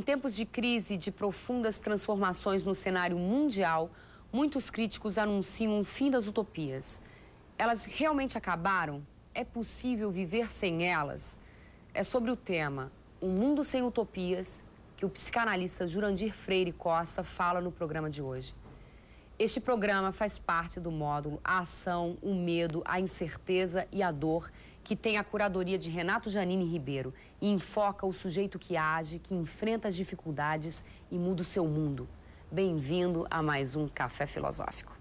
tempos de crise e de profundas transformações no cenário mundial, muitos críticos anunciam o fim das utopias. Elas realmente acabaram? É possível viver sem elas? É sobre o tema Um Mundo Sem Utopias que o psicanalista Jurandir Freire Costa fala no programa de hoje. Este programa faz parte do módulo A Ação, o Medo, a Incerteza e a Dor, que tem a curadoria de Renato Janine Ribeiro e enfoca o sujeito que age, que enfrenta as dificuldades e muda o seu mundo. Bem-vindo a mais um Café Filosófico.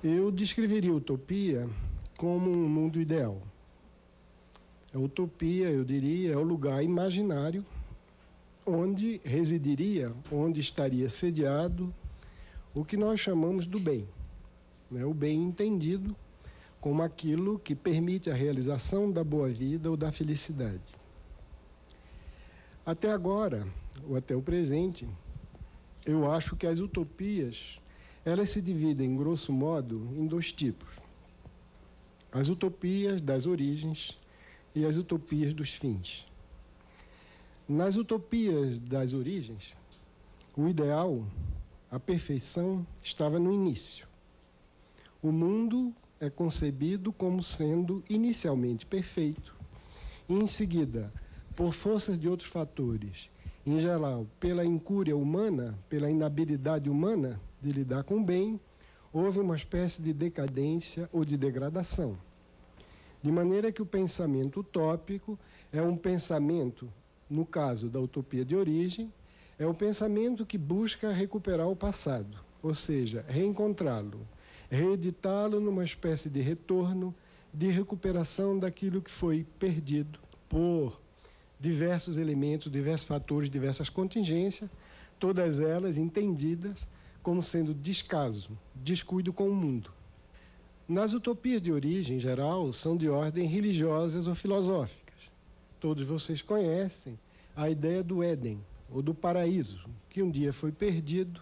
Eu descreveria a utopia como um mundo ideal. A utopia, eu diria, é o lugar imaginário onde residiria, onde estaria sediado o que nós chamamos do bem, né? O bem entendido como aquilo que permite a realização da boa vida ou da felicidade. Até agora, ou até o presente, eu acho que as utopias, elas se dividem, grosso modo, em dois tipos. As utopias das origens e as utopias dos fins. Nas utopias das origens, o ideal, a perfeição, estava no início. O mundo é concebido como sendo inicialmente perfeito e, em seguida, por forças de outros fatores, em geral, pela incúria humana, pela inabilidade humana de lidar com o bem, houve uma espécie de decadência ou de degradação. De maneira que o pensamento utópico é um pensamento, no caso da utopia de origem, é um pensamento que busca recuperar o passado, ou seja, reencontrá-lo, reeditá-lo numa espécie de retorno, de recuperação daquilo que foi perdido por diversos elementos, diversos fatores, diversas contingências, todas elas entendidas como sendo descaso, descuido com o mundo. Nas utopias de origem geral, são de ordem religiosas ou filosóficas. Todos vocês conhecem a ideia do Éden, ou do paraíso, que um dia foi perdido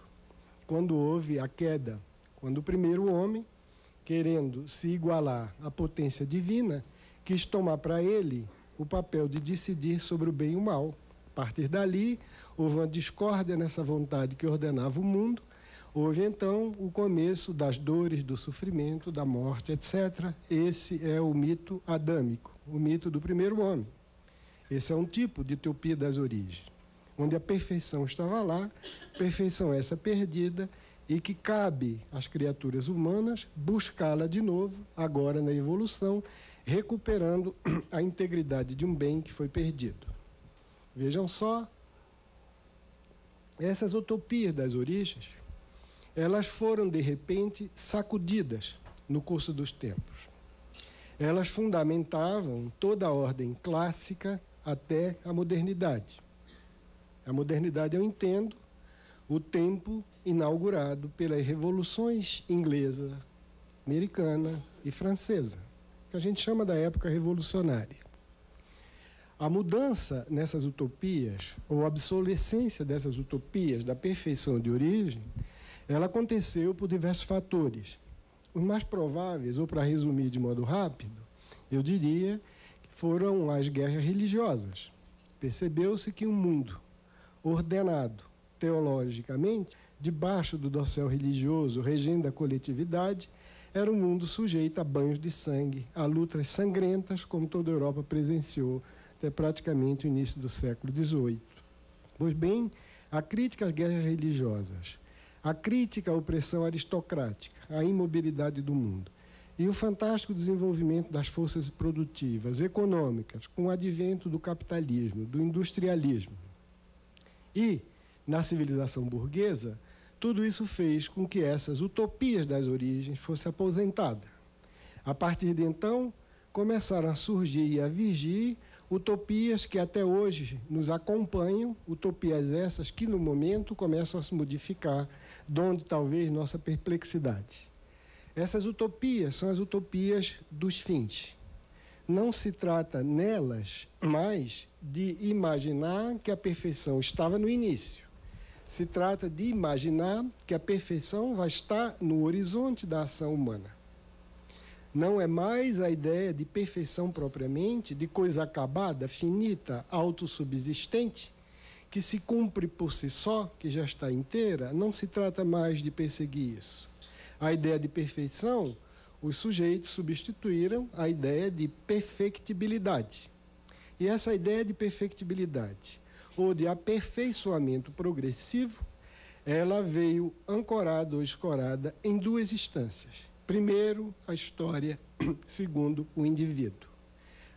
quando houve a queda, quando o primeiro homem, querendo se igualar à potência divina, quis tomar para ele o papel de decidir sobre o bem e o mal. A partir dali, houve uma discórdia nessa vontade que ordenava o mundo. Houve, então, o começo das dores, do sofrimento, da morte, etc. Esse é o mito adâmico, o mito do primeiro homem. Esse é um tipo de utopia das origens, onde a perfeição estava lá, perfeição essa perdida, e que cabe às criaturas humanas buscá-la de novo, agora na evolução, recuperando a integridade de um bem que foi perdido. Vejam só, essas utopias das origens, elas foram, de repente, sacudidas no curso dos tempos. Elas fundamentavam toda a ordem clássica até a modernidade. A modernidade, eu entendo, o tempo inaugurado pelas revoluções inglesa, americana e francesa, que a gente chama da época revolucionária. A mudança nessas utopias, ou a obsolescência dessas utopias da perfeição de origem, ela aconteceu por diversos fatores. Os mais prováveis, ou para resumir de modo rápido, eu diria que foram as guerras religiosas. Percebeu-se que um mundo ordenado teologicamente, debaixo do dossel religioso, regendo a coletividade, era um mundo sujeito a banhos de sangue, a lutas sangrentas, como toda a Europa presenciou até praticamente o início do século XVIII. Pois bem, a crítica às guerras religiosas, a crítica à opressão aristocrática, à imobilidade do mundo e o fantástico desenvolvimento das forças produtivas, econômicas, com o advento do capitalismo, do industrialismo. E, na civilização burguesa, tudo isso fez com que essas utopias das origens fossem aposentadas. A partir de então, começaram a surgir e a vigir utopias que até hoje nos acompanham, utopias essas que no momento começam a se modificar, donde talvez nossa perplexidade. Essas utopias são as utopias dos fins. Não se trata nelas mais de imaginar que a perfeição estava no início. Se trata de imaginar que a perfeição vai estar no horizonte da ação humana. Não é mais a ideia de perfeição propriamente, de coisa acabada, finita, autossubsistente, que se cumpre por si só, que já está inteira. Não se trata mais de perseguir isso. A ideia de perfeição, os sujeitos substituíram a ideia de perfectibilidade. E essa ideia de perfectibilidade, ou de aperfeiçoamento progressivo, ela veio ancorada ou escorada em duas instâncias. Primeiro, a história. Segundo, o indivíduo.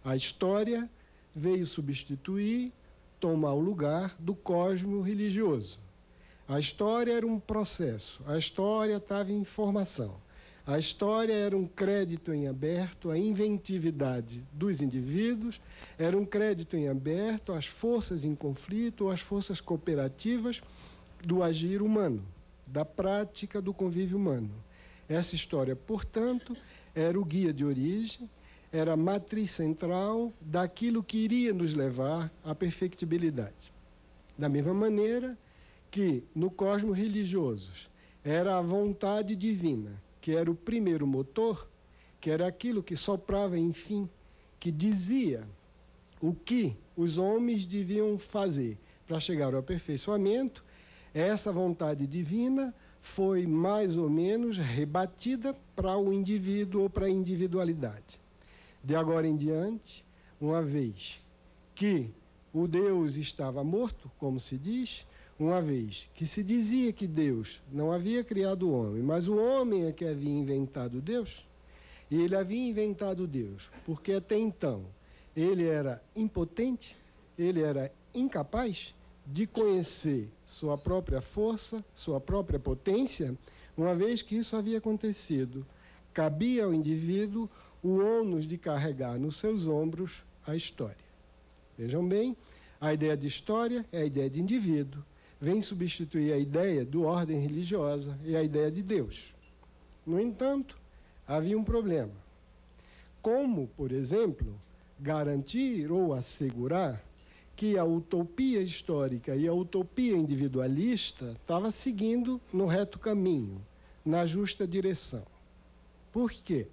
A história veio substituir, tomar o lugar do cosmo religioso. A história era um processo, a história estava em formação. A história era um crédito em aberto à inventividade dos indivíduos, era um crédito em aberto às forças em conflito ou às forças cooperativas do agir humano, da prática do convívio humano. Essa história, portanto, era o guia de origem, era a matriz central daquilo que iria nos levar à perfectibilidade. Da mesma maneira que, no cosmo religioso, era a vontade divina, que era o primeiro motor, que era aquilo que soprava, enfim, que dizia o que os homens deviam fazer para chegar ao aperfeiçoamento. Essa vontade divina foi mais ou menos rebatida para o indivíduo ou para a individualidade. De agora em diante, uma vez que o Deus estava morto, como se diz, uma vez que se dizia que Deus não havia criado o homem, mas o homem é que havia inventado Deus, e ele havia inventado Deus, porque até então ele era impotente, ele era incapaz de conhecer sua própria força, sua própria potência. Uma vez que isso havia acontecido, cabia ao indivíduo o ônus de carregar nos seus ombros a história. Vejam bem, a ideia de história é a ideia de indivíduo, vem substituir a ideia de ordem religiosa e a ideia de Deus. No entanto, havia um problema. Como, por exemplo, garantir ou assegurar que a utopia histórica e a utopia individualista estavam seguindo no reto caminho, na justa direção? Por quê?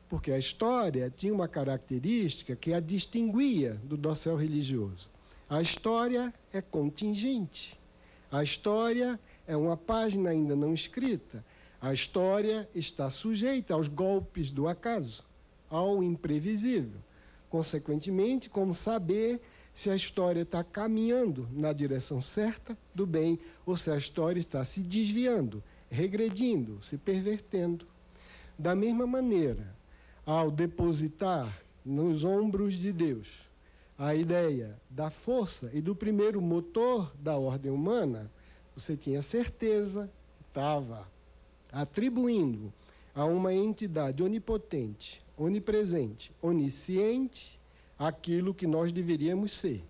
Porque a história tinha uma característica que a distinguia do dossel religioso. A história é contingente. A história é uma página ainda não escrita. A história está sujeita aos golpes do acaso, ao imprevisível. Consequentemente, como saber se a história está caminhando na direção certa do bem ou se a história está se desviando, regredindo, se pervertendo. Da mesma maneira, ao depositar nos ombros de Deus a ideia da força e do primeiro motor da ordem humana, você tinha certeza que estava atribuindo a uma entidade onipotente, onipresente, onisciente, aquilo que nós deveríamos ser.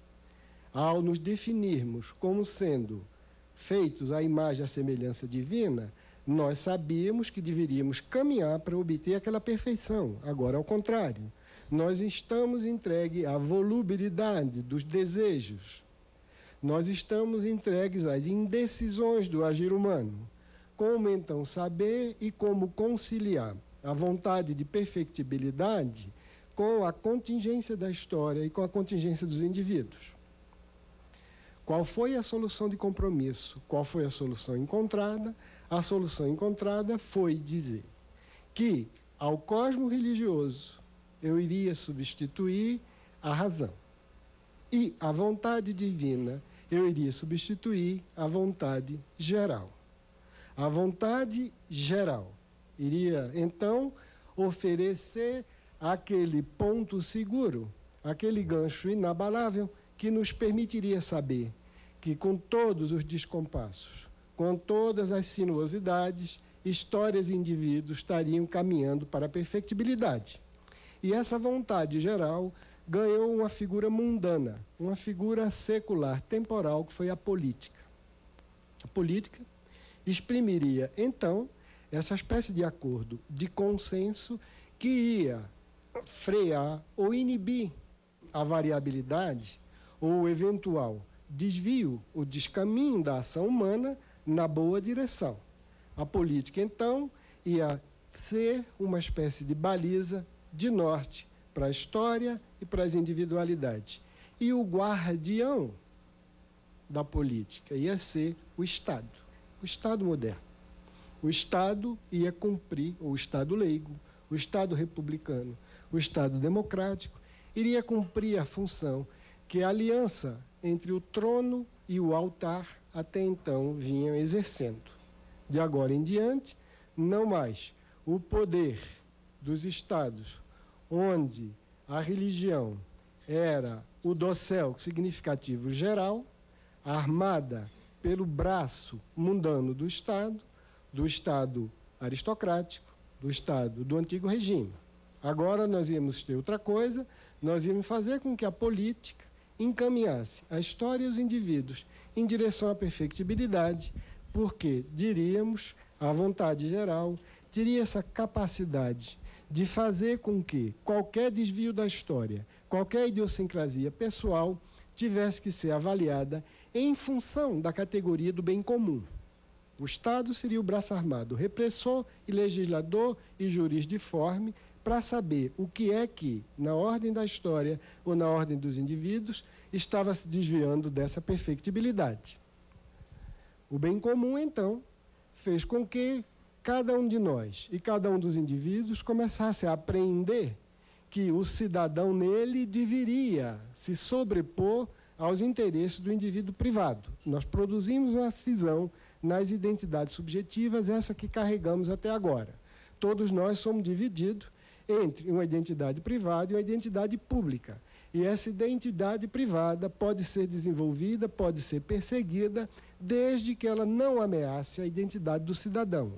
Ao nos definirmos como sendo feitos à imagem e à semelhança divina, nós sabíamos que deveríamos caminhar para obter aquela perfeição. Agora, ao contrário, nós estamos entregues à volubilidade dos desejos. Nós estamos entregues às indecisões do agir humano. Como então saber e como conciliar a vontade de perfectibilidade com a contingência da história e com a contingência dos indivíduos? Qual foi a solução de compromisso? Qual foi a solução encontrada? A solução encontrada foi dizer que ao cosmo religioso eu iria substituir a razão. E a vontade divina eu iria substituir a vontade geral. A vontade geral iria, então, oferecer aquele ponto seguro, aquele gancho inabalável que nos permitiria saber que, com todos os descompassos, com todas as sinuosidades, histórias e indivíduos estariam caminhando para a perfectibilidade. E essa vontade geral ganhou uma figura mundana, uma figura secular, temporal, que foi a política. A política exprimiria, então, essa espécie de acordo, de consenso, que ia frear ou inibir a variabilidade ou o eventual desvio, o descaminho da ação humana na boa direção. A política, então, ia ser uma espécie de baliza de norte para a história e para as individualidades. E o guardião da política ia ser o Estado moderno. O Estado ia cumprir, o Estado leigo, o Estado republicano, o Estado democrático, iria cumprir a função que a aliança entre o trono e o altar até então vinham exercendo. De agora em diante, não mais o poder dos estados, onde a religião era o dossel significativo geral, armada pelo braço mundano do Estado aristocrático, do Estado do antigo regime. Agora nós íamos ter outra coisa, nós íamos fazer com que a política encaminhasse a história e os indivíduos em direção à perfectibilidade, porque, diríamos, a vontade geral teria essa capacidade de fazer com que qualquer desvio da história, qualquer idiosincrasia pessoal, tivesse que ser avaliada em função da categoria do bem comum. O Estado seria o braço armado, repressor e legislador e jurisdiforme, para saber o que é que, na ordem da história ou na ordem dos indivíduos, estava se desviando dessa perfectibilidade. O bem comum, então, fez com que cada um de nós e cada um dos indivíduos começasse a aprender que o cidadão nele deveria se sobrepor aos interesses do indivíduo privado. Nós produzimos uma cisão nas identidades subjetivas, essa que carregamos até agora. Todos nós somos divididos entre uma identidade privada e uma identidade pública. E essa identidade privada pode ser desenvolvida, pode ser perseguida, desde que ela não ameace a identidade do cidadão.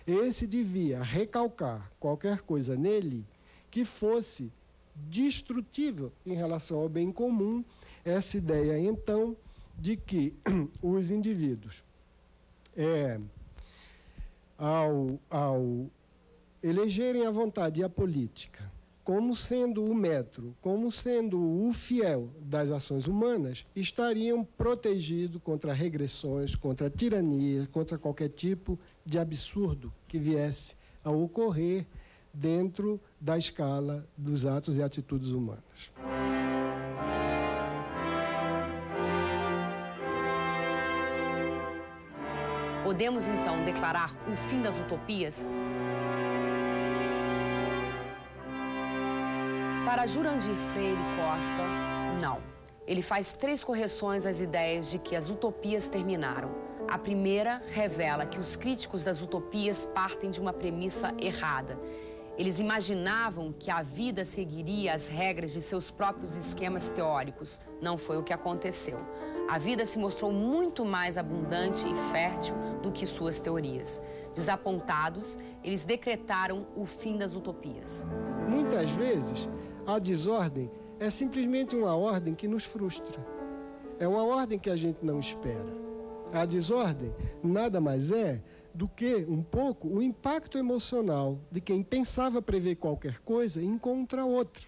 Esse devia recalcar qualquer coisa nele que fosse destrutível em relação ao bem comum, essa ideia, então, de que os indivíduos, ao elegerem a vontade e a política como sendo o metro, como sendo o fiel das ações humanas, estariam protegidos contra regressões, contra tirania, contra qualquer tipo de absurdo que viesse a ocorrer dentro da escala dos atos e atitudes humanas. Podemos, então, declarar o fim das utopias? Para Jurandir Freire Costa, não. Ele faz 3 correções às ideias de que as utopias terminaram. A primeira revela que os críticos das utopias partem de uma premissa errada. Eles imaginavam que a vida seguiria as regras de seus próprios esquemas teóricos. Não foi o que aconteceu. A vida se mostrou muito mais abundante e fértil do que suas teorias. Desapontados, eles decretaram o fim das utopias. Muitas vezes, a desordem é simplesmente uma ordem que nos frustra. É uma ordem que a gente não espera. A desordem nada mais é do que, um pouco, o impacto emocional de quem pensava prever qualquer coisa e encontra outra.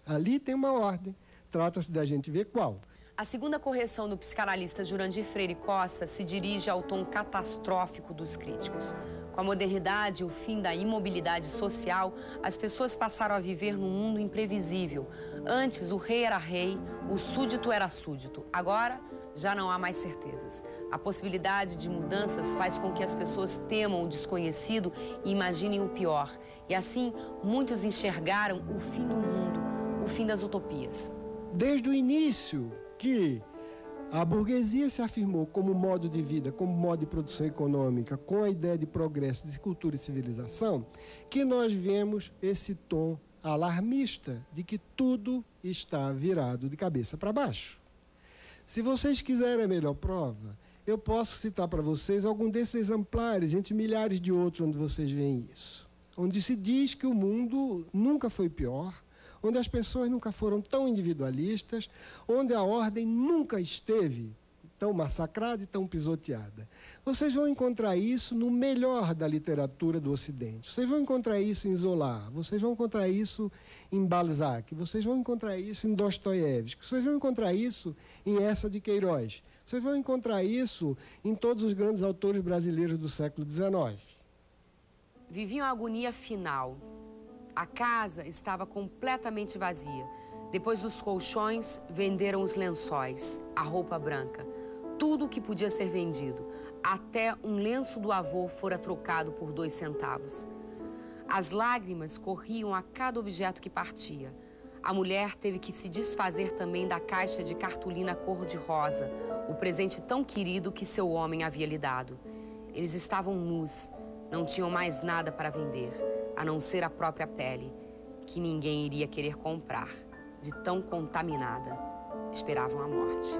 Ali tem uma ordem. Trata-se da gente ver qual. A segunda correção do psicanalista Jurandir Freire Costa se dirige ao tom catastrófico dos críticos. Com a modernidade e o fim da imobilidade social, as pessoas passaram a viver num mundo imprevisível. Antes, o rei era rei, o súdito era súdito. Agora, já não há mais certezas. A possibilidade de mudanças faz com que as pessoas temam o desconhecido e imaginem o pior. E assim, muitos enxergaram o fim do mundo, o fim das utopias. Desde o início que a burguesia se afirmou como modo de vida, como modo de produção econômica, com a ideia de progresso, de cultura e civilização, que nós vemos esse tom alarmista de que tudo está virado de cabeça para baixo. Se vocês quiserem a melhor prova, eu posso citar para vocês algum desses exemplares, entre milhares de outros, onde vocês veem isso. Onde se diz que o mundo nunca foi pior, onde as pessoas nunca foram tão individualistas, onde a ordem nunca esteve tão massacrada e tão pisoteada. Vocês vão encontrar isso no melhor da literatura do Ocidente. Vocês vão encontrar isso em Zola, vocês vão encontrar isso em Balzac, vocês vão encontrar isso em Dostoiévski, vocês vão encontrar isso em Eça de Queiroz, vocês vão encontrar isso em todos os grandes autores brasileiros do século XIX. Viviam a agonia final. A casa estava completamente vazia. Depois dos colchões, venderam os lençóis, a roupa branca. Tudo o que podia ser vendido. Até um lenço do avô fora trocado por 2 centavos. As lágrimas corriam a cada objeto que partia. A mulher teve que se desfazer também da caixa de cartolina cor-de-rosa, o presente tão querido que seu homem havia lhe dado. Eles estavam nus, não tinham mais nada para vender, a não ser a própria pele, que ninguém iria querer comprar. De tão contaminada, esperavam a morte.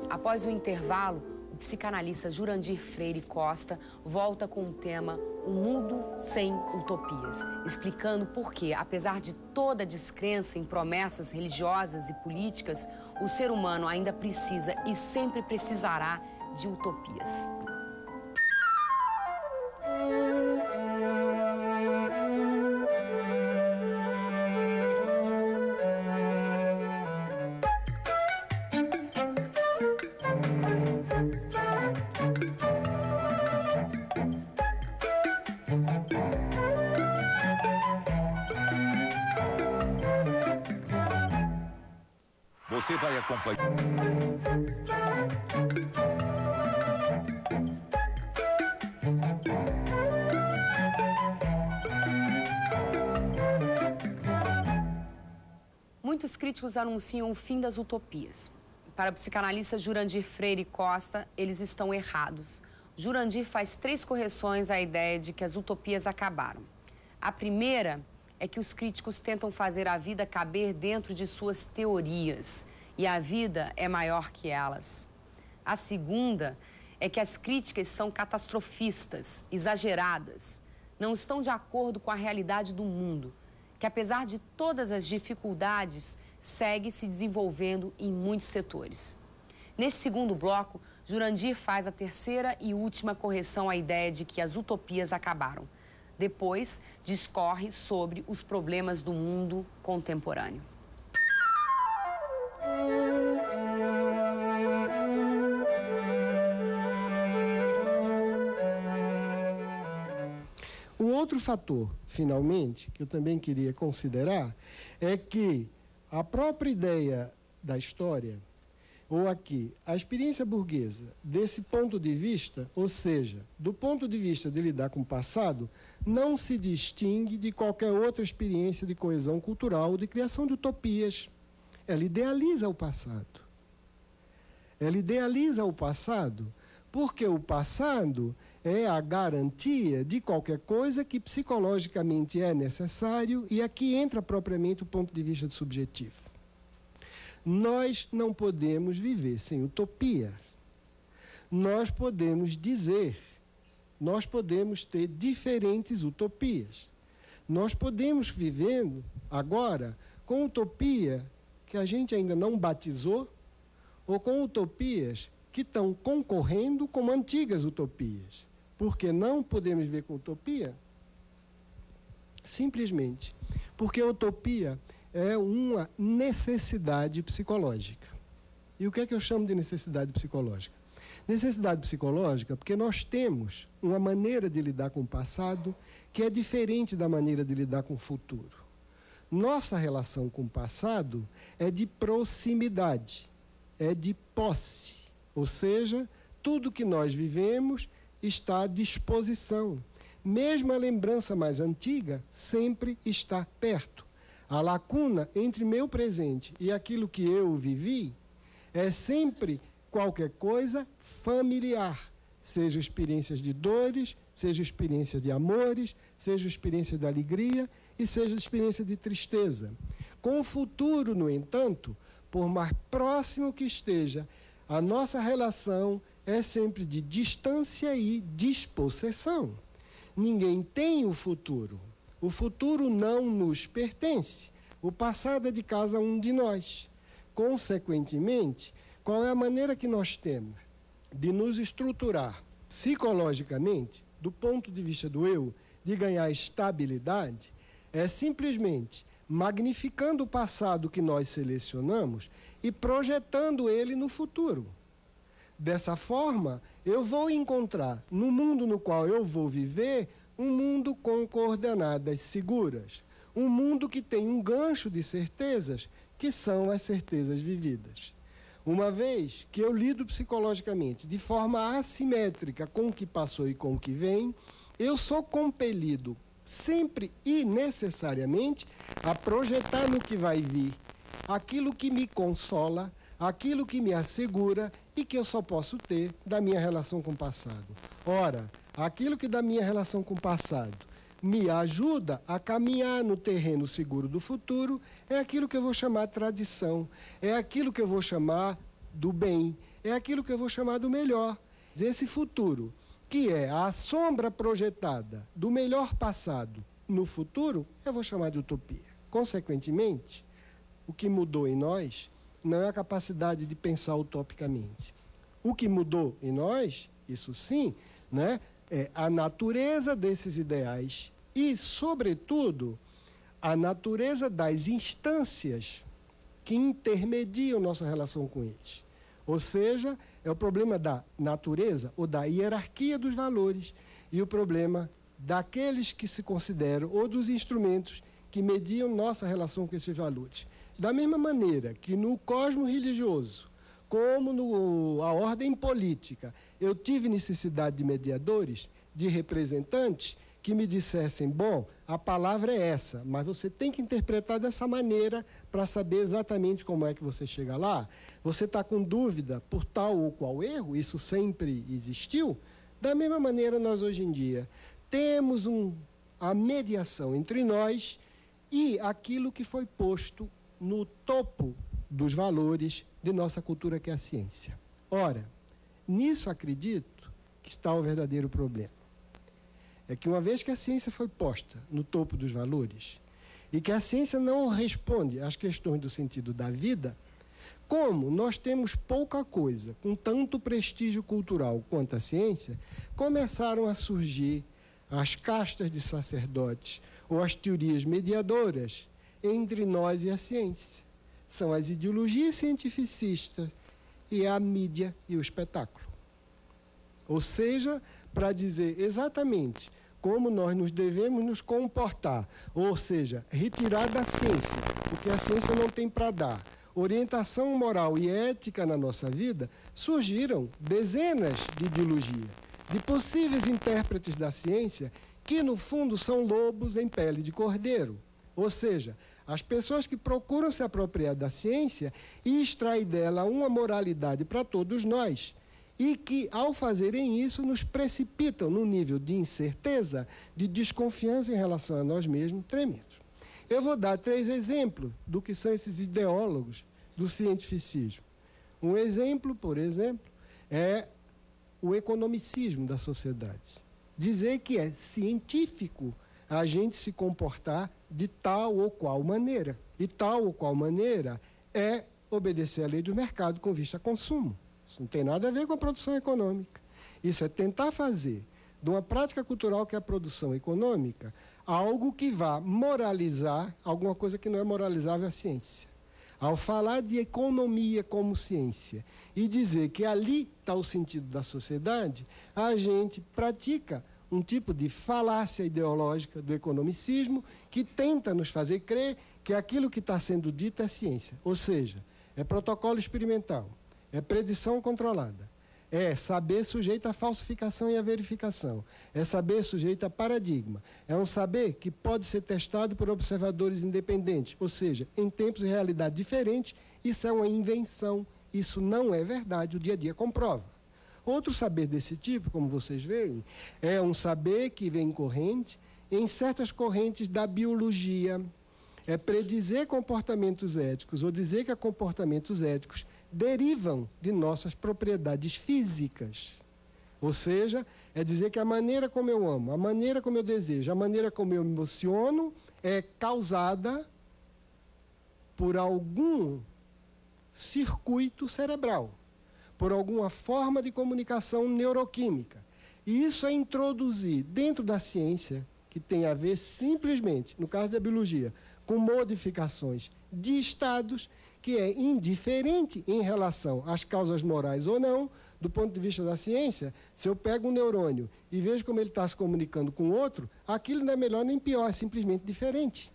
Após o intervalo, o psicanalista Jurandir Freire Costa volta com o tema O Mundo Sem Utopias, explicando por que, apesar de toda a descrença em promessas religiosas e políticas, o ser humano ainda precisa e sempre precisará de utopias. Você vai acompanhar. Muitos críticos anunciam o fim das utopias. Para o psicanalista Jurandir Freire Costa, eles estão errados. Jurandir faz 3 correções à ideia de que as utopias acabaram. A primeira é que os críticos tentam fazer a vida caber dentro de suas teorias, e a vida é maior que elas. A segunda é que as críticas são catastrofistas, exageradas, não estão de acordo com a realidade do mundo, que apesar de todas as dificuldades, segue se desenvolvendo em muitos setores. Neste segundo bloco, Jurandir faz a terceira e última correção à ideia de que as utopias acabaram. Depois, discorre sobre os problemas do mundo contemporâneo. Um outro fator, finalmente, que eu também queria considerar, é que a própria ideia da história, ou aqui, a experiência burguesa, desse ponto de vista, ou seja, do ponto de vista de lidar com o passado, não se distingue de qualquer outra experiência de coesão cultural ou de criação de utopias. Ela idealiza o passado. Ela idealiza o passado porque o passado é a garantia de qualquer coisa que psicologicamente é necessário, e aqui entra propriamente o ponto de vista subjetivo. Nós não podemos viver sem utopia. Nós podemos dizer, nós podemos ter diferentes utopias. Nós podemos viver agora com utopia que a gente ainda não batizou, ou com utopias que estão concorrendo com antigas utopias. Por que não podemos viver com utopia? Simplesmente porque a utopia é uma necessidade psicológica. E o que é que eu chamo de necessidade psicológica? Necessidade psicológica porque nós temos uma maneira de lidar com o passado que é diferente da maneira de lidar com o futuro. Nossa relação com o passado é de proximidade, é de posse. Ou seja, tudo que nós vivemos está à disposição. Mesmo a lembrança mais antiga sempre está perto. A lacuna entre meu presente e aquilo que eu vivi é sempre qualquer coisa familiar, seja experiências de dores, seja experiências de amores, seja experiência de alegria e seja experiência de tristeza. Com o futuro, no entanto, por mais próximo que esteja, a nossa relação é sempre de distância e dispossessão. Ninguém tem o futuro. O futuro não nos pertence. O passado é de cada um de nós. Consequentemente, qual é a maneira que nós temos de nos estruturar psicologicamente, do ponto de vista do eu, de ganhar estabilidade, é simplesmente magnificando o passado que nós selecionamos e projetando ele no futuro. Dessa forma, eu vou encontrar, no mundo no qual eu vou viver, um mundo com coordenadas seguras. Um mundo que tem um gancho de certezas, que são as certezas vividas. Uma vez que eu lido psicologicamente de forma assimétrica com o que passou e com o que vem, eu sou compelido, sempre e necessariamente, a projetar no que vai vir aquilo que me consola, aquilo que me assegura e que eu só posso ter da minha relação com o passado. Ora, aquilo que da minha relação com o passado me ajuda a caminhar no terreno seguro do futuro é aquilo que eu vou chamar de tradição, é aquilo que eu vou chamar do bem, é aquilo que eu vou chamar do melhor. Esse futuro, que é a sombra projetada do melhor passado no futuro, eu vou chamar de utopia. Consequentemente, o que mudou em nós não é a capacidade de pensar utopicamente. O que mudou em nós, isso sim, né, é a natureza desses ideais e, sobretudo, a natureza das instâncias que intermediam nossa relação com eles. Ou seja, é o problema da natureza ou da hierarquia dos valores e o problema daqueles que se consideram ou dos instrumentos que mediam nossa relação com esses valores. Da mesma maneira que no cosmos religioso, como na ordem política, eu tive necessidade de mediadores, de representantes que me dissessem, bom, a palavra é essa, mas você tem que interpretar dessa maneira para saber exatamente como é que você chega lá. Você está com dúvida por tal ou qual erro, isso sempre existiu. Da mesma maneira, nós hoje em dia temos a mediação entre nós e aquilo que foi posto no topo dos valores de nossa cultura, que é a ciência. Ora, nisso acredito que está o verdadeiro problema. É que uma vez que a ciência foi posta no topo dos valores e que a ciência não responde às questões do sentido da vida, como nós temos pouca coisa com tanto prestígio cultural quanto a ciência, começaram a surgir as castas de sacerdotes ou as teorias mediadoras entre nós e a ciência. São as ideologias cientificistas e a mídia e o espetáculo. Ou seja, para dizer exatamente como nós nos devemos nos comportar, ou seja, retirar da ciência o que a ciência não tem para dar, orientação moral e ética na nossa vida, surgiram dezenas de ideologias, de possíveis intérpretes da ciência que, no fundo, são lobos em pele de cordeiro. Ou seja, as pessoas que procuram se apropriar da ciência e extrair dela uma moralidade para todos nós, e que, ao fazerem isso, nos precipitam num nível de incerteza, de desconfiança em relação a nós mesmos, tremendos. Eu vou dar 3 exemplos do que são esses ideólogos do cientificismo. Um exemplo, por exemplo, é o economicismo da sociedade. Dizer que é científico a gente se comportar de tal ou qual maneira. E tal ou qual maneira é obedecer à lei do mercado com vista a consumo. Isso não tem nada a ver com a produção econômica. Isso é tentar fazer de uma prática cultural que é a produção econômica algo que vá moralizar alguma coisa que não é moralizável à ciência. Ao falar de economia como ciência e dizer que ali está o sentido da sociedade, a gente pratica um tipo de falácia ideológica do economicismo que tenta nos fazer crer que aquilo que está sendo dito é ciência. Ou seja, é protocolo experimental, é predição controlada, é saber sujeito à falsificação e à verificação, é saber sujeito a paradigma, é um saber que pode ser testado por observadores independentes, ou seja, em tempos e realidade diferentes. Isso é uma invenção, isso não é verdade, o dia a dia comprova. Outro saber desse tipo, como vocês veem, é um saber que vem corrente em certas correntes da biologia, é predizer comportamentos éticos ou dizer que comportamentos éticos derivam de nossas propriedades físicas. Ou seja, é dizer que a maneira como eu amo, a maneira como eu desejo, a maneira como eu me emociono é causada por algum circuito cerebral, por alguma forma de comunicação neuroquímica. E isso é introduzir dentro da ciência, que tem a ver simplesmente, no caso da biologia, com modificações de estados, que é indiferente em relação às causas morais ou não, do ponto de vista da ciência. Se eu pego um neurônio e vejo como ele está se comunicando com outro, aquilo não é melhor nem pior, é simplesmente diferente.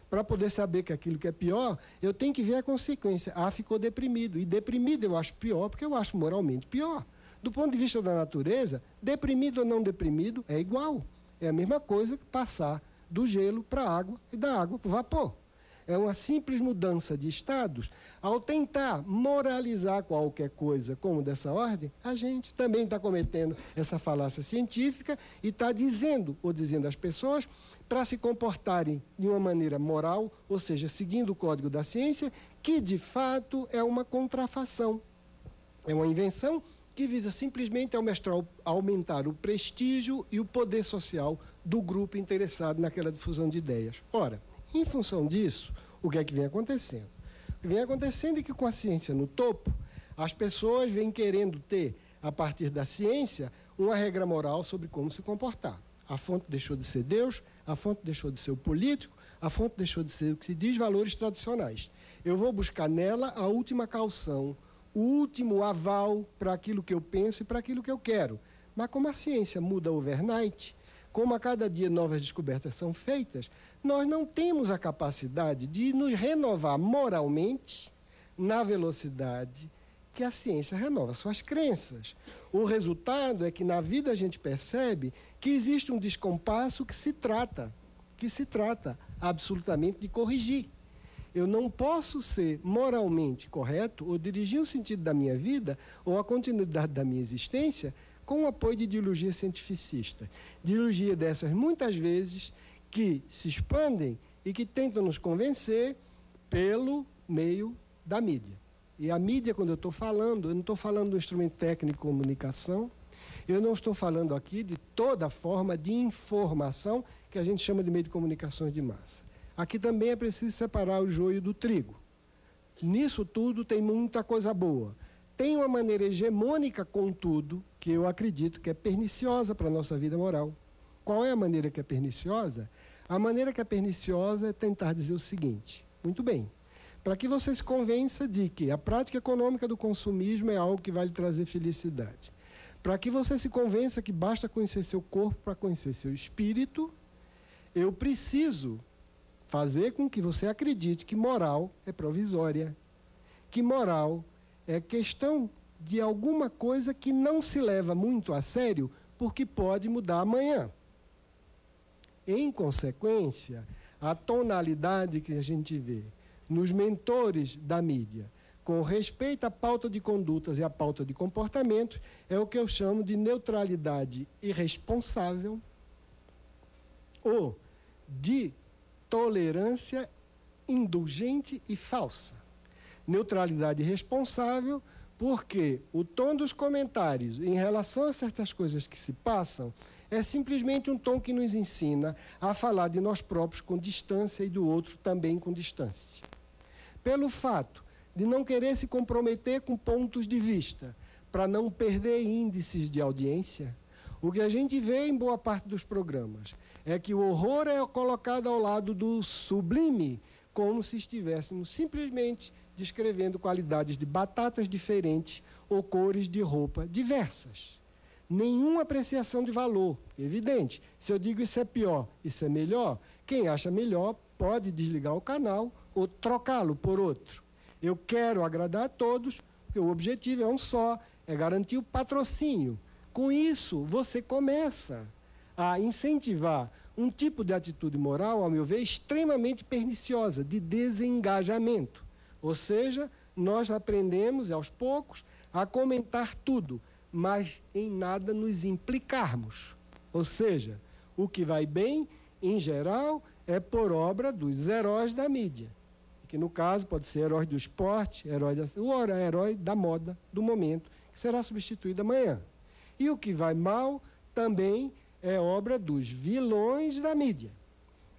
Para poder saber que aquilo que é pior, eu tenho que ver a consequência. Ah, ficou deprimido. E deprimido eu acho pior, porque eu acho moralmente pior. Do ponto de vista da natureza, deprimido ou não deprimido é igual. É a mesma coisa que passar do gelo para a água e da água para o vapor. É uma simples mudança de estados. Ao tentar moralizar qualquer coisa como dessa ordem, a gente também está cometendo essa falácia científica e está dizendo às pessoas para se comportarem de uma maneira moral, ou seja, seguindo o código da ciência, que de fato é uma contrafação. É uma invenção que visa simplesmente aumentar o prestígio e o poder social do grupo interessado naquela difusão de ideias. Ora, em função disso, o que é que vem acontecendo? O que vem acontecendo é que, com a ciência no topo, as pessoas vêm querendo ter, a partir da ciência, uma regra moral sobre como se comportar. A fonte deixou de ser Deus, a fonte deixou de ser o político, a fonte deixou de ser o que se diz valores tradicionais. Eu vou buscar nela a última caução, o último aval para aquilo que eu penso e para aquilo que eu quero. Mas como a ciência muda overnight, como a cada dia novas descobertas são feitas, nós não temos a capacidade de nos renovar moralmente na velocidade que a ciência renova suas crenças. O resultado é que na vida a gente percebe que existe um descompasso que se trata absolutamente de corrigir. Eu não posso ser moralmente correto ou dirigir o sentido da minha vida ou a continuidade da minha existência com o apoio de ideologia cientificista. Ideologia dessas, muitas vezes, que se expandem e que tentam nos convencer pelo meio da mídia. E a mídia, quando eu estou falando, eu não estou falando do instrumento técnico de comunicação, eu não estou falando aqui de toda forma de informação que a gente chama de meio de comunicações de massa. Aqui também é preciso separar o joio do trigo. Nisso tudo tem muita coisa boa. Tem uma maneira hegemônica, contudo, que eu acredito que é perniciosa para a nossa vida moral. Qual é a maneira que é perniciosa? A maneira que é perniciosa é tentar dizer o seguinte: muito bem, para que você se convença de que a prática econômica do consumismo é algo que vai lhe trazer felicidade, para que você se convença que basta conhecer seu corpo para conhecer seu espírito, eu preciso fazer com que você acredite que moral é provisória, que moral é questão de alguma coisa que não se leva muito a sério, porque pode mudar amanhã. Em consequência, a tonalidade que a gente vê nos mentores da mídia, com respeito à pauta de condutas e à pauta de comportamentos, é o que eu chamo de neutralidade irresponsável ou de tolerância indulgente e falsa. Neutralidade irresponsável porque o tom dos comentários em relação a certas coisas que se passam é simplesmente um tom que nos ensina a falar de nós próprios com distância e do outro também com distância. Pelo fato de não querer se comprometer com pontos de vista, para não perder índices de audiência, o que a gente vê em boa parte dos programas é que o horror é colocado ao lado do sublime, como se estivéssemos simplesmente descrevendo qualidades de batatas diferentes ou cores de roupa diversas. Nenhuma apreciação de valor, evidente. Se eu digo isso é pior, isso é melhor, quem acha melhor pode desligar o canal ou trocá-lo por outro. Eu quero agradar a todos, porque o objetivo é um só, é garantir o patrocínio. Com isso, você começa a incentivar um tipo de atitude moral, ao meu ver, extremamente perniciosa, de desengajamento. Ou seja, nós aprendemos, aos poucos, a comentar tudo, mas em nada nos implicarmos. Ou seja, o que vai bem, em geral, é por obra dos heróis da mídia. Que, no caso, pode ser herói do esporte, herói da moda, do momento, que será substituído amanhã. E o que vai mal também é obra dos vilões da mídia.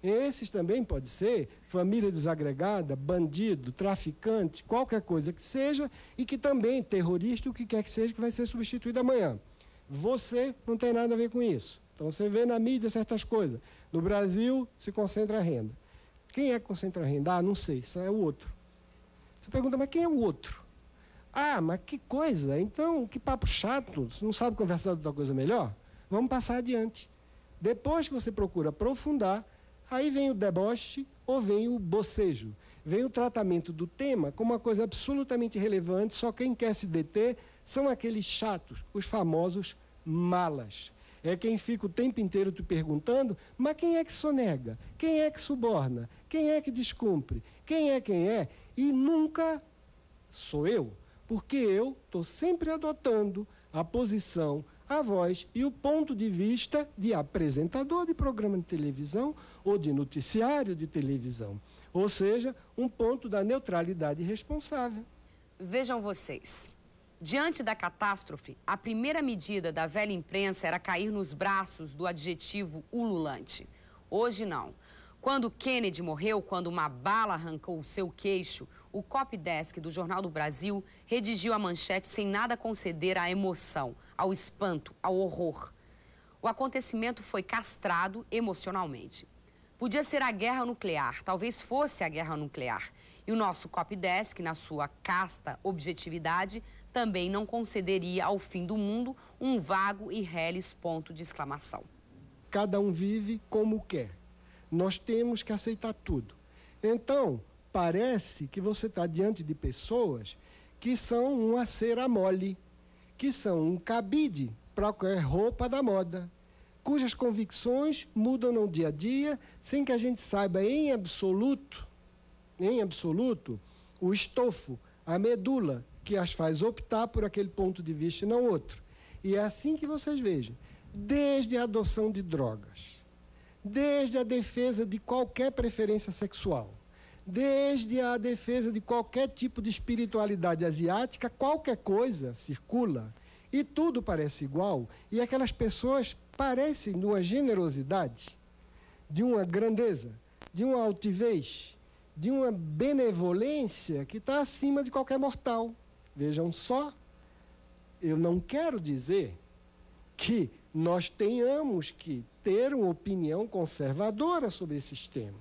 Esses também pode ser família desagregada, bandido, traficante, qualquer coisa que seja, e que também, terrorista, o que quer que seja, que vai ser substituído amanhã. Você não tem nada a ver com isso. Então, você vê na mídia certas coisas. No Brasil, se concentra a renda. Quem é que concentra a renda? Ah, não sei, isso é o outro. Você pergunta, mas quem é o outro? Ah, mas que coisa, então, que papo chato, você não sabe conversar de outra coisa melhor? Vamos passar adiante. Depois que você procura aprofundar, aí vem o deboche ou vem o bocejo. Vem o tratamento do tema como uma coisa absolutamente irrelevante, só quem quer se deter são aqueles chatos, os famosos malas. É quem fica o tempo inteiro te perguntando, mas quem é que sonega? Quem é que suborna? Quem é que descumpre? Quem é? E nunca sou eu, porque eu estou sempre adotando a posição, a voz e o ponto de vista de apresentador de programa de televisão ou de noticiário de televisão. Ou seja, um ponto da neutralidade responsável. Vejam vocês. Diante da catástrofe, a primeira medida da velha imprensa era cair nos braços do adjetivo ululante. Hoje não. Quando Kennedy morreu, quando uma bala arrancou o seu queixo, o copydesk do Jornal do Brasil redigiu a manchete sem nada conceder à emoção, ao espanto, ao horror. O acontecimento foi castrado emocionalmente. Podia ser a guerra nuclear, talvez fosse a guerra nuclear. E o nosso copydesk, na sua casta objetividade, também não concederia ao fim do mundo um vago e reles ponto de exclamação. Cada um vive como quer. Nós temos que aceitar tudo. Então, parece que você está diante de pessoas que são uma cera mole, que são um cabide para qualquer roupa da moda, cujas convicções mudam no dia a dia, sem que a gente saiba em absoluto, o estofo, a medula, que as faz optar por aquele ponto de vista e não outro. E é assim que vocês vejam, desde a adoção de drogas, desde a defesa de qualquer preferência sexual, desde a defesa de qualquer tipo de espiritualidade asiática, qualquer coisa circula e tudo parece igual, e aquelas pessoas parecem de uma generosidade, de uma grandeza, de uma altivez, de uma benevolência que está acima de qualquer mortal. Vejam só, eu não quero dizer que nós tenhamos que ter uma opinião conservadora sobre esses temas.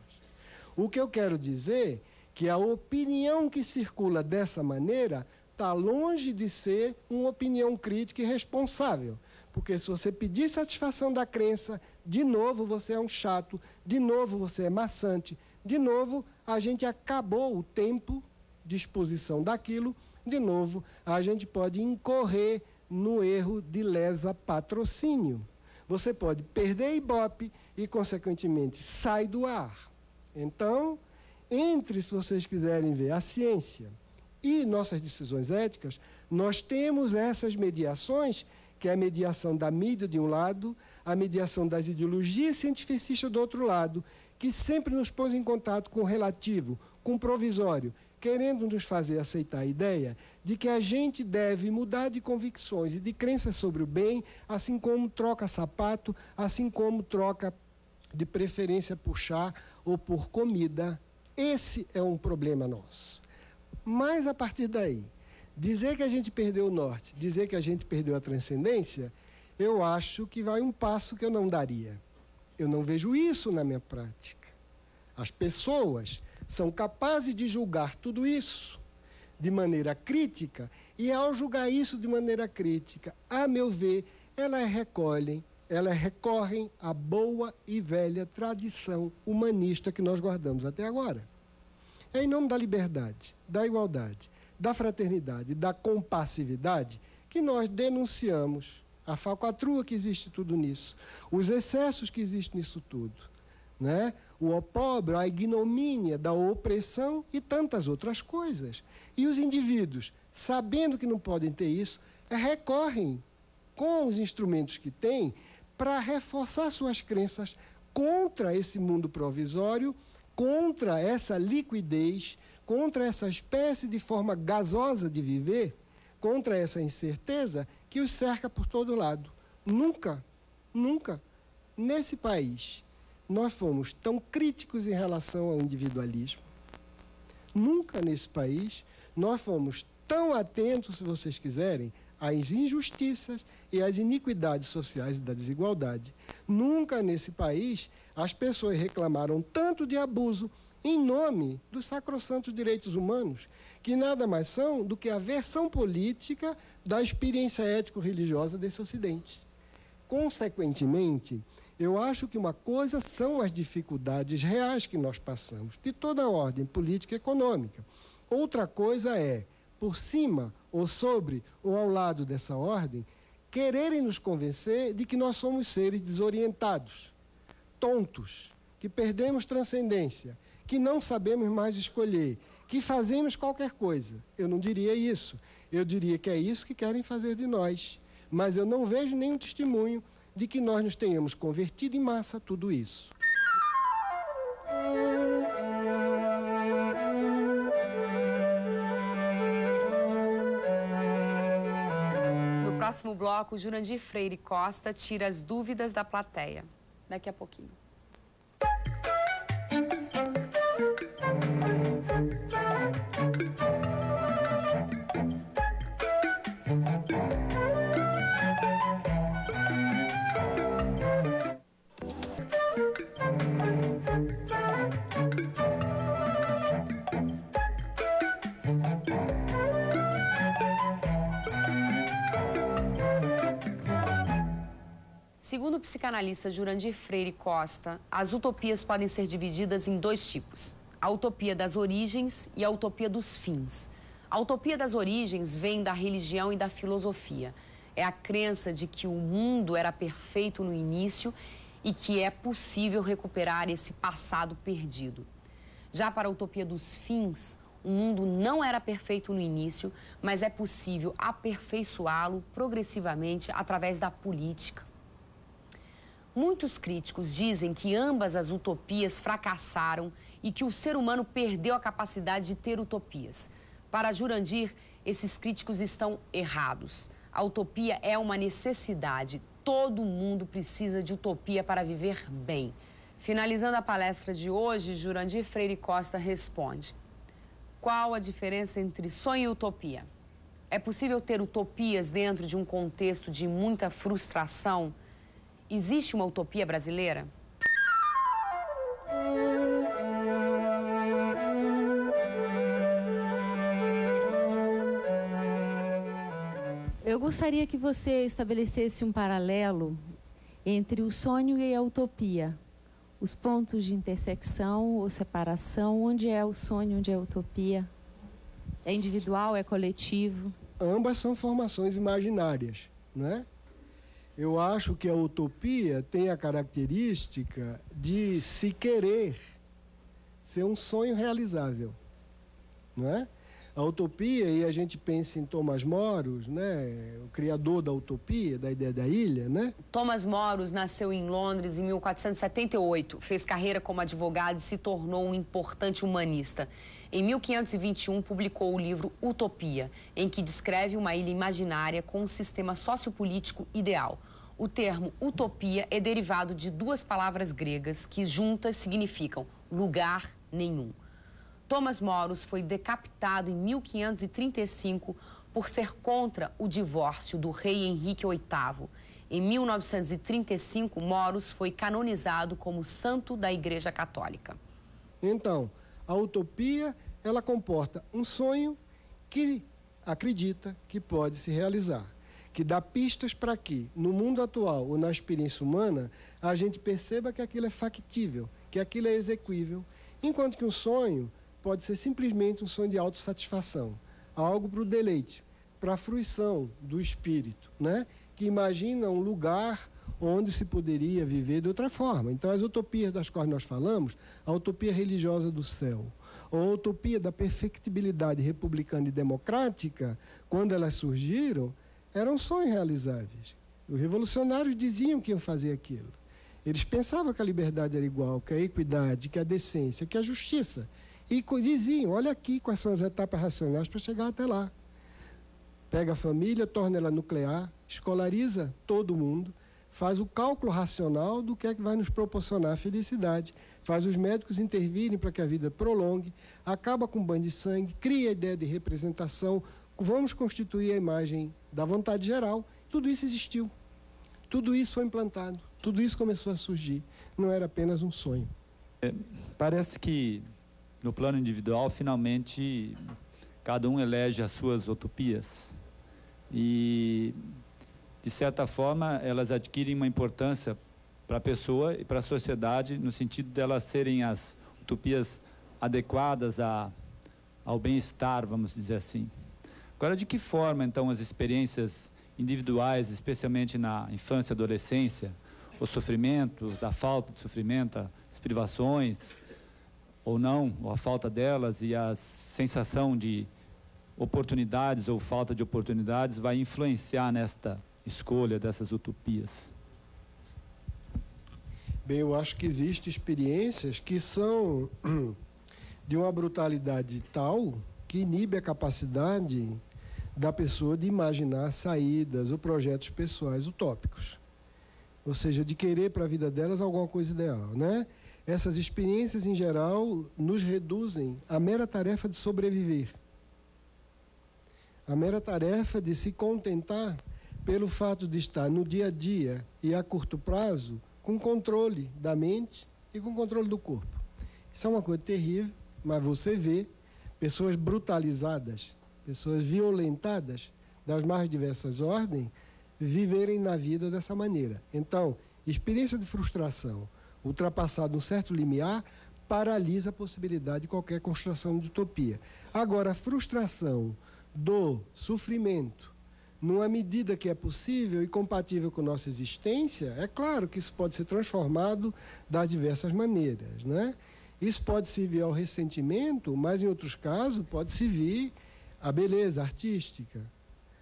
O que eu quero dizer é que a opinião que circula dessa maneira está longe de ser uma opinião crítica e responsável. Porque se você pedir satisfação da crença, de novo você é um chato, de novo você é maçante, de novo a gente acabou o tempo de exposição daquilo, de novo a gente pode incorrer no erro de lesa patrocínio. Você pode perder Ibope e, consequentemente, sai do ar. Então, entre, se vocês quiserem ver, a ciência e nossas decisões éticas, nós temos essas mediações, que é a mediação da mídia de um lado, a mediação das ideologias cientificistas do outro lado, que sempre nos pôs em contato com o relativo, com o provisório, querendo nos fazer aceitar a ideia de que a gente deve mudar de convicções e de crenças sobre o bem, assim como troca sapato, assim como troca de preferência por chá ou por comida. Esse é um problema nosso. Mas, a partir daí, dizer que a gente perdeu o norte, dizer que a gente perdeu a transcendência, eu acho que vai um passo que eu não daria. Eu não vejo isso na minha prática. As pessoas são capazes de julgar tudo isso de maneira crítica, e ao julgar isso de maneira crítica, a meu ver, elas recorrem à boa e velha tradição humanista que nós guardamos até agora. É em nome da liberdade, da igualdade, da fraternidade, da compassividade, que nós denunciamos a falcatrua que existe tudo nisso, os excessos que existem nisso tudo, né? O opróbrio, a ignomínia da opressão e tantas outras coisas. E os indivíduos, sabendo que não podem ter isso, recorrem com os instrumentos que têm para reforçar suas crenças contra esse mundo provisório, contra essa liquidez, contra essa espécie de forma gasosa de viver, contra essa incerteza que os cerca por todo lado. Nunca, nesse país, nós fomos tão críticos em relação ao individualismo. Nunca nesse país nós fomos tão atentos, se vocês quiserem, às injustiças e às iniquidades sociais e da desigualdade. Nunca nesse país as pessoas reclamaram tanto de abuso em nome dos sacrossantos direitos humanos, que nada mais são do que a versão política da experiência ético-religiosa desse Ocidente. Consequentemente, eu acho que uma coisa são as dificuldades reais que nós passamos, de toda a ordem política e econômica. Outra coisa é, por cima ou sobre ou ao lado dessa ordem, quererem nos convencer de que nós somos seres desorientados, tontos, que perdemos transcendência, que não sabemos mais escolher, que fazemos qualquer coisa. Eu não diria isso. Eu diria que é isso que querem fazer de nós. Mas eu não vejo nenhum testemunho de que nós nos tenhamos convertido em massa a tudo isso. No próximo bloco, Jurandir Freire Costa tira as dúvidas da plateia. Daqui a pouquinho. Segundo o psicanalista Jurandir Freire Costa, as utopias podem ser divididas em dois tipos: a utopia das origens e a utopia dos fins. A utopia das origens vem da religião e da filosofia. É a crença de que o mundo era perfeito no início e que é possível recuperar esse passado perdido. Já para a utopia dos fins, o mundo não era perfeito no início, mas é possível aperfeiçoá-lo progressivamente através da política. Muitos críticos dizem que ambas as utopias fracassaram e que o ser humano perdeu a capacidade de ter utopias. Para Jurandir, esses críticos estão errados. A utopia é uma necessidade. Todo mundo precisa de utopia para viver bem. Finalizando a palestra de hoje, Jurandir Freire Costa responde: qual a diferença entre sonho e utopia? É possível ter utopias dentro de um contexto de muita frustração? Existe uma utopia brasileira? Eu gostaria que você estabelecesse um paralelo entre o sonho e a utopia. Os pontos de intersecção ou separação, onde é o sonho, onde é a utopia? É individual, é coletivo? Ambas são formações imaginárias, não é? Eu acho que a utopia tem a característica de se querer ser um sonho realizável, não é? A utopia, e a gente pensa em Thomas Moros, né, o criador da utopia, da ideia da ilha, né? Thomas Moros nasceu em Londres em 1478, fez carreira como advogado e se tornou um importante humanista. Em 1521, publicou o livro Utopia, em que descreve uma ilha imaginária com um sistema sociopolítico ideal. O termo utopia é derivado de duas palavras gregas que juntas significam lugar nenhum. Thomas Moros foi decapitado em 1535 por ser contra o divórcio do rei Henrique VIII. Em 1935, Moros foi canonizado como santo da Igreja Católica. Então, a utopia, ela comporta um sonho que acredita que pode se realizar, que dá pistas para que, no mundo atual ou na experiência humana, a gente perceba que aquilo é factível, que aquilo é execuível, enquanto que um sonho pode ser simplesmente um sonho de autossatisfação, algo para o deleite, para a fruição do espírito, né? Que imagina um lugar onde se poderia viver de outra forma. Então, as utopias das quais nós falamos, a utopia religiosa do céu, ou a utopia da perfectibilidade republicana e democrática, quando elas surgiram, eram sonhos realizáveis. Os revolucionários diziam que iam fazer aquilo. Eles pensavam que a liberdade era igual, que a equidade, que a decência, que a justiça. E diziam, olha aqui quais são as etapas racionais para chegar até lá. Pega a família, torna ela nuclear, escolariza todo mundo, faz o cálculo racional do que é que vai nos proporcionar a felicidade, faz os médicos intervirem para que a vida prolongue, acaba com o banho de sangue, cria a ideia de representação, vamos constituir a imagem da vontade geral. Tudo isso existiu, tudo isso foi implantado, tudo isso começou a surgir, não era apenas um sonho. Parece que no plano individual, finalmente, cada um elege as suas utopias e, de certa forma, elas adquirem uma importância para a pessoa e para a sociedade, no sentido de elas serem as utopias adequadas ao bem-estar, vamos dizer assim. Agora, de que forma, então, as experiências individuais, especialmente na infância e adolescência, os sofrimentos, a falta de sofrimento, as privações, ou não, ou a falta delas, e a sensação de oportunidades ou falta de oportunidades vai influenciar nesta escolha dessas utopias? Bem, eu acho que existem experiências que são de uma brutalidade tal que inibe a capacidade da pessoa de imaginar saídas ou projetos pessoais utópicos. Ou seja, de querer para a vida delas alguma coisa ideal, né? Essas experiências, em geral, nos reduzem à mera tarefa de sobreviver. A mera tarefa de se contentar pelo fato de estar no dia a dia e a curto prazo com controle da mente e com controle do corpo. Isso é uma coisa terrível, mas você vê pessoas brutalizadas, pessoas violentadas das mais diversas ordens, viverem na vida dessa maneira. Então, experiência de frustração ultrapassado um certo limiar paralisa a possibilidade de qualquer construção de utopia. Agora, a frustração do sofrimento, numa medida que é possível e compatível com nossa existência, é claro que isso pode ser transformado das diversas maneiras, né? Isso pode servir ao ressentimento, mas em outros casos pode servir à beleza artística,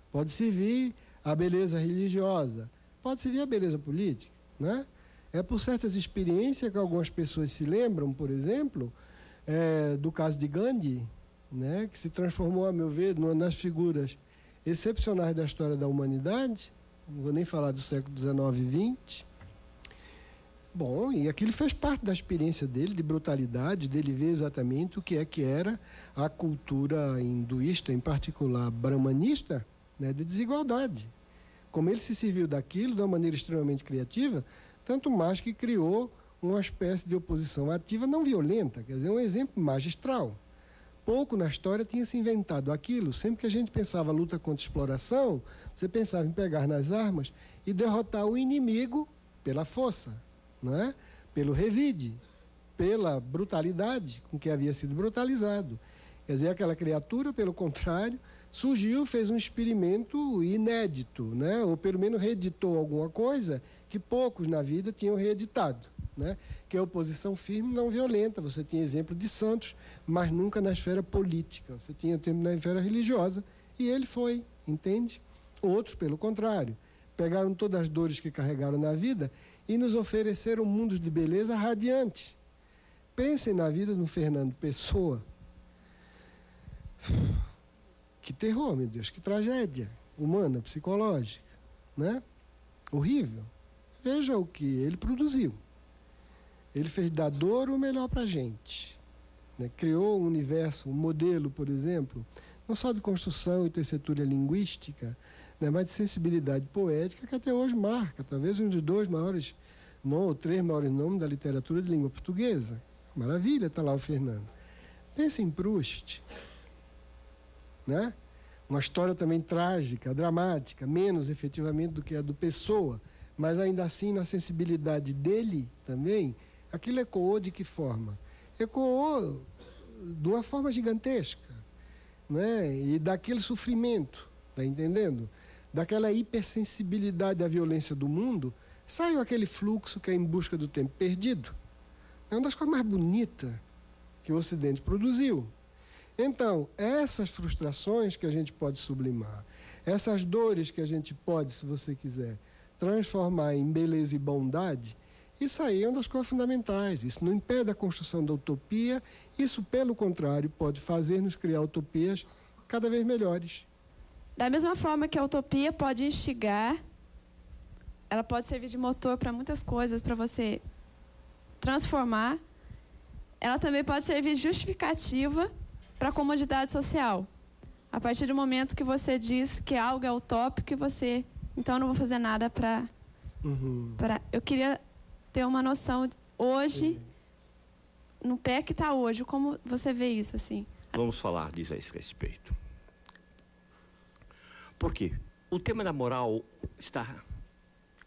pode servir à beleza religiosa, pode servir à beleza política, né? É por certas experiências que algumas pessoas se lembram, por exemplo, do caso de Gandhi, né, que se transformou, a meu ver, numa das figuras excepcionais da história da humanidade, não vou nem falar do século XIX e XX. Bom, e aquilo fez parte da experiência dele, de brutalidade, dele ver exatamente o que era a cultura hinduísta, em particular brahmanista, né, de desigualdade. Como ele se serviu daquilo de uma maneira extremamente criativa, tanto mais que criou uma espécie de oposição ativa não violenta, quer dizer, um exemplo magistral. Pouco na história tinha se inventado aquilo. Sempre que a gente pensava luta contra a exploração, você pensava em pegar nas armas e derrotar o inimigo pela força, não é? Pelo revide, pela brutalidade com que havia sido brutalizado. Quer dizer, aquela criatura, pelo contrário, surgiu, fez um experimento inédito, né? Ou pelo menos reeditou alguma coisa que poucos na vida tinham reeditado, né? Que é a oposição firme e não violenta. Você tinha exemplo de santos, mas nunca na esfera política. Você tinha tempo na esfera religiosa e ele foi, entende? Outros, pelo contrário, pegaram todas as dores que carregaram na vida e nos ofereceram mundos de beleza radiantes. Pensem na vida de um Fernando Pessoa. Que terror, meu Deus, que tragédia humana, psicológica, né? Horrível. Veja o que ele produziu. Ele fez da dor o melhor para a gente, né? Criou um universo, um modelo, por exemplo, não só de construção e tessitura linguística, né, mas de sensibilidade poética, que até hoje marca, talvez um dos dois maiores, ou três maiores nomes da literatura de língua portuguesa. Maravilha, está lá o Fernando. Pensa em Proust, né? Uma história também trágica, dramática, menos efetivamente do que a do Pessoa, mas ainda assim na sensibilidade dele também, aquilo ecoou de que forma? Ecoou de uma forma gigantesca, né? E daquele sofrimento, está entendendo? Daquela hipersensibilidade à violência do mundo, saiu aquele fluxo que é em busca do tempo perdido. É uma das coisas mais bonitas que o Ocidente produziu. Então, essas frustrações que a gente pode sublimar, essas dores que a gente pode, se você quiser, transformar em beleza e bondade, isso aí é uma das coisas fundamentais. Isso não impede a construção da utopia, isso, pelo contrário, pode fazer-nos criar utopias cada vez melhores. Da mesma forma que a utopia pode instigar ela pode servir de motor para muitas coisas, para você transformar. Ela também pode servir de justificativa para a comodidade social. A partir do momento que você diz que algo é utópico, você, então eu não vou fazer nada para... Eu queria ter uma noção hoje, no pé que está hoje, como você vê isso, assim? Vamos falar disso a esse respeito. Por quê? O tema da moral está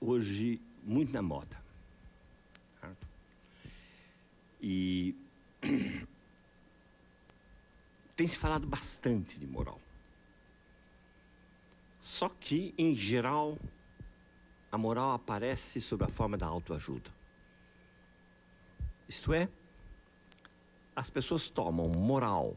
hoje muito na moda. Certo? E tem se falado bastante de moral. Só que, em geral, a moral aparece sob a forma da autoajuda. Isto é, as pessoas tomam moral